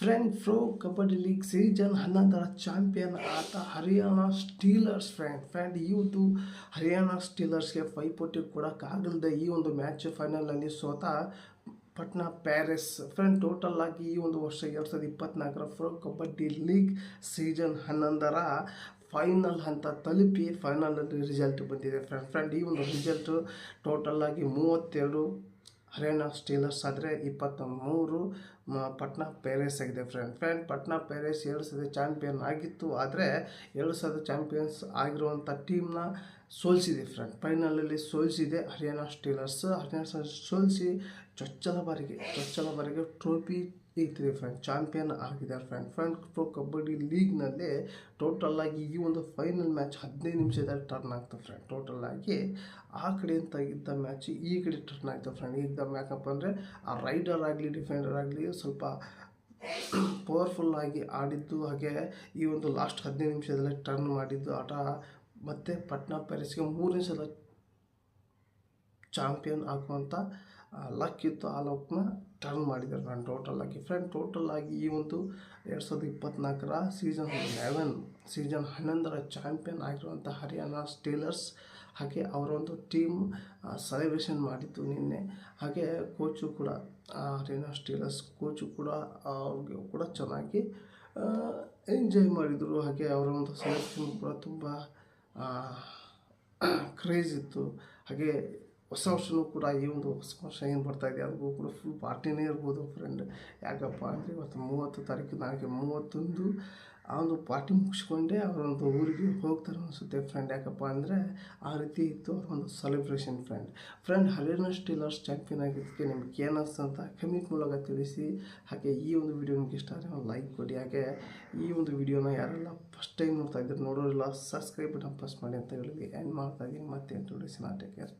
Friend pro kabaddi league season 11 champion ಆತ Haryana Steelers. Friend ಈ ಒಂದು ಹರಿಯಾಣ ಸ್ಟೀಲರ್ಸ್ಗೆ ಪೈಪೋಟಿ ಕೊಡೋಕ್ಕಾಗಲ್ದೆ ಈ ಒಂದು ಮ್ಯಾಚ್ ಫೈನಲಲ್ಲಿ ಸೋತ ಪಟ್ನಾ ಪ್ಯಾರಿಸ್. ಫ್ರೆಂಡ್ ಟೋಟಲ್ ಆಗಿ ಈ ಒಂದು ವರ್ಷ 2024 pro kabaddi league season 11 final ಹಂತ ತಲುಪಿ ಫೈನಲಲ್ಲಿ ರಿಸಲ್ಟ್ ಬಂದಿದೆ. ಫ್ರೆಂಡ್ ಈ ಒಂದು ರಿಸಲ್ಟು ಟೋಟಲ್ ಆಗಿ 32 ಹರಿಯಾಣ ಸ್ಟೀಲರ್ಸ್ ಆದರೆ 23 ಪಟ್ನಾ ಪ್ಯಾರಿಸ್ ಆಗಿದೆ. ಫ್ರೆಂಡ್ ಪಟ್ನಾ ಪ್ಯಾರಿಸ್ 2 ಸಲ ಚಾಂಪಿಯನ್ ಆಗಿತ್ತು, ಆದರೆ 2 ಸಲ ಚಾಂಪಿಯನ್ಸ್ ಆಗಿರುವಂಥ ಟೀಮ್ನ ಸೋಲಿಸಿದೆ. ಫೈನಲಲ್ಲಿ ಸೋಲಿಸಿದೆ ಹರಿಯಾಣ ಸ್ಟೀಲರ್ಸ್. ಸೋಲಿಸಿ ಚೊಚ್ಚಲ ಬಾರಿಗೆ ಟ್ರೋಫಿ ಇಟ್ಟಿದೆ. ಚಾಂಪಿಯನ್ ಆಗಿದ್ದಾರೆ. ಫ್ರೆಂಡ್ ಪ್ರೋ ಕಬಡ್ಡಿ ಲೀಗ್ನಲ್ಲಿ ಟೋಟಲ್ ಆಗಿ ಈ ಒಂದು ಫೈನಲ್ ಮ್ಯಾಚ್ 15 ನಿಮಿಷದಲ್ಲಿ ಟರ್ನ್ ಆಗ್ತದೆ. ಟೋಟಲ್ ಆಗಿ ಆ ಕಡೆಯಿಂದ ಇದ್ದ ಮ್ಯಾಚ್ ಈ ಕಡೆ ಟರ್ನ್ ಆಗ್ತದೆ. ಫ್ರೆಂಡ್ ಏಕದಮ್ ಯಾಕಪ್ಪ ಅಂದರೆ ಆ ರೈಡರ್ ಆಗಲಿ ಡಿಫೆಂಡರ್ ಆಗಲಿ ಸ್ವಲ್ಪ ಪವರ್ಫುಲ್ ಆಗಿ ಆಡಿದ್ದು, ಹಾಗೆ ಈ ಒಂದು ಲಾಸ್ಟ್ 15 ನಿಮಿಷದಲ್ಲಿ ಟರ್ನ್ ಮಾಡಿದ್ದು ಆಟ ಮತ್ತು ಪಟ್ನಾ ಪ್ಯಾರಿಸ್ಗೆ 3ನೇ ಸಲ ಚಾಂಪಿಯನ್ ಆಗುವಂಥ ಲಕ್ ಇತ್ತು. ಆ ಲಕ್ನ ಟರ್ನ್ ಮಾಡಿದ್ದಾರೆ ಟೋಟಲ್ ಆಗಿ ಈ ಒಂದು 2024 ಸೀಸನ್ 11 ಚಾಂಪಿಯನ್ ಆಗಿರುವಂಥ ಹರಿಯಾಣ ಸ್ಟೀಲರ್ಸ್, ಹಾಗೆ ಅವರ ಒಂದು ಟೀಮ್ ಸೆಲೆಬ್ರೇಷನ್ ಮಾಡಿತ್ತು ನಿನ್ನೆ. ಹಾಗೆ ಕೋಚು ಕೂಡ ಹರಿಯಾಣ ಸ್ಟೀಲರ್ಸ್ ಕೋಚು ಕೂಡ ಅವ್ರಿಗೆ ಕೂಡ ಚೆನ್ನಾಗಿ ಎಂಜಾಯ್ ಮಾಡಿದರು. ಹಾಗೆ ಅವರ ಒಂದು ಸೆಲೆಬ್ರೇಷನ್ ಕೂಡ ತುಂಬ ಕ್ರೇಜ್ ಇತ್ತು. ಹಾಗೆ ಹೊಸ ವರ್ಷವೂ ಕೂಡ ಈ ಒಂದು ಹೊಸ ವರ್ಷ ಏನು ಬರ್ತಾಯಿದೆ ಅದಕ್ಕೂ ಕೂಡ ಫುಲ್ ಪಾರ್ಟಿನೇ ಇರ್ಬೋದು. ಫ್ರೆಂಡ್ ಯಾಕಪ್ಪ ಅಂದರೆ ಇವತ್ತು 30 ತಾರೀಕು, ನಾಳೆಗೆ 31 ಆ ಒಂದು ಪಾರ್ಟಿ ಮುಗಿಸ್ಕೊಂಡೇ ಅವರೊಂದು ಊರಿಗೆ ಹೋಗ್ತಾರೆ ಅನಿಸುತ್ತೆ. ಫ್ರೆಂಡ್ ಯಾಕಪ್ಪ ಅಂದರೆ ಆ ರೀತಿ ಇತ್ತು ಅವ್ರ ಒಂದು celebration. Friend Haryana Steelers champion ಆಗಿದ್ದಕ್ಕೆ ನಿಮ್ಗೆ ಏನಿಸ್ತು ಅಂತ ಕಮೆಂಟ್ ಮೂಲಕ ತಿಳಿಸಿ. ಹಾಗೆ ಈ ಒಂದು ವಿಡಿಯೋ ನಿಮ್ಗೆ ಇಷ್ಟ ಆದರೆ ಒಂದು ಲೈಕ್ ಕೊಡಿ. ಹಾಗೆ ಈ ಒಂದು ವಿಡಿಯೋನ ಯಾರೆಲ್ಲ ಫಸ್ಟ್ ಟೈಮ್ ನೋಡ್ತಾ ಇದ್ದಾರೆ ನೋಡೋರಿಲ್ಲ ಸಬ್ಸ್ಕ್ರೈಬ್ ಬಟನ್ ಪ್ರೆಸ್ ಮಾಡಿ ಅಂತ ಹೇಳಿ ಎಂಡ್ ಮಾಡ್ತಾಯಿದ್ದೀನಿ. ಮತ್ತೆ ಇಂಟ್ರೊಡ್ಯೂಷನ್ ಟೇಕ್ ಕೇರ್.